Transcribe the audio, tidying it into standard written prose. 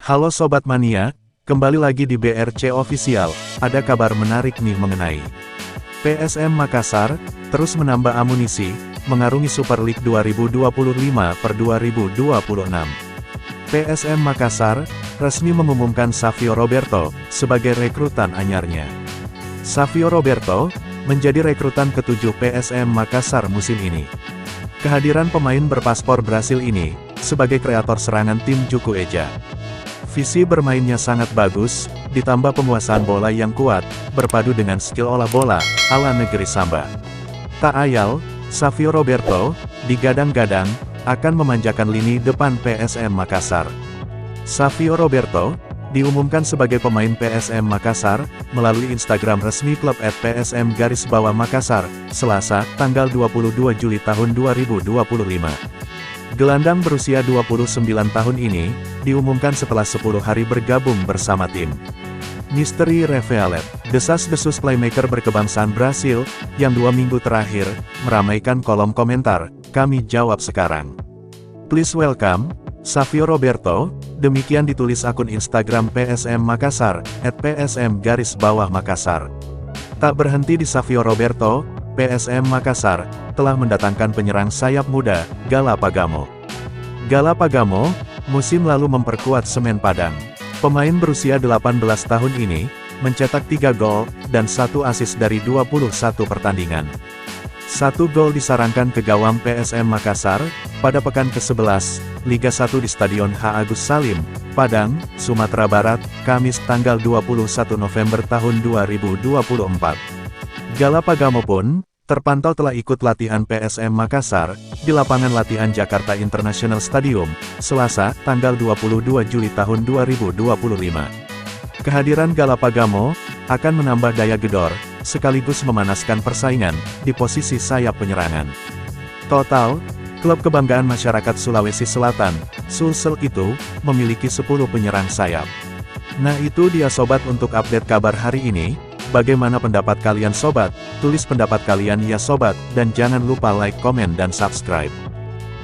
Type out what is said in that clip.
Halo Sobat Mania, kembali lagi di BRC Official. Ada kabar menarik nih mengenai PSM Makassar, terus menambah amunisi, mengarungi Super League 2025/2026. PSM Makassar, resmi mengumumkan Savio Roberto, sebagai rekrutan anyarnya. Savio Roberto, menjadi rekrutan ke-7 PSM Makassar musim ini. Kehadiran pemain berpaspor Brasil ini, sebagai kreator serangan tim Juku Eja. Visi bermainnya sangat bagus, ditambah penguasaan bola yang kuat, berpadu dengan skill olah bola, ala negeri Samba. Tak ayal, Savio Roberto, digadang-gadang, akan memanjakan lini depan PSM Makassar. Savio Roberto, diumumkan sebagai pemain PSM Makassar, melalui Instagram resmi klub @PSM_Makassar, Selasa, tanggal 22 Juli tahun 2025. Gelandang berusia 29 tahun ini, diumumkan setelah 10 hari bergabung bersama tim. Misteri Revealed, desas-desus playmaker berkebangsaan Brasil, yang 2 minggu terakhir, meramaikan kolom komentar, kami jawab sekarang. Please welcome, Savio Roberto, demikian ditulis akun Instagram PSM Makassar, @PSM_Makassar. Tak berhenti di Savio Roberto, PSM Makassar, telah mendatangkan penyerang sayap muda, Galapagamo. Galapagamo, musim lalu memperkuat Semen Padang. Pemain berusia 18 tahun ini, mencetak 3 gol, dan 1 assist dari 21 pertandingan. 1 gol disarankan ke gawang PSM Makassar, pada pekan ke-11, Liga 1 di Stadion H. Agus Salim, Padang, Sumatera Barat, Kamis tanggal 21 November tahun 2024. Galapagamo pun, terpantau telah ikut latihan PSM Makassar, di lapangan latihan Jakarta International Stadium, Selasa, tanggal 22 Juli tahun 2025. Kehadiran Galapagamo, akan menambah daya gedor, sekaligus memanaskan persaingan, di posisi sayap penyerangan. Total, klub kebanggaan masyarakat Sulawesi Selatan, Sulsel itu, memiliki 10 penyerang sayap. Nah itu dia sobat untuk update kabar hari ini. Bagaimana pendapat kalian sobat? Tulis pendapat kalian ya sobat, dan jangan lupa like, komen dan subscribe.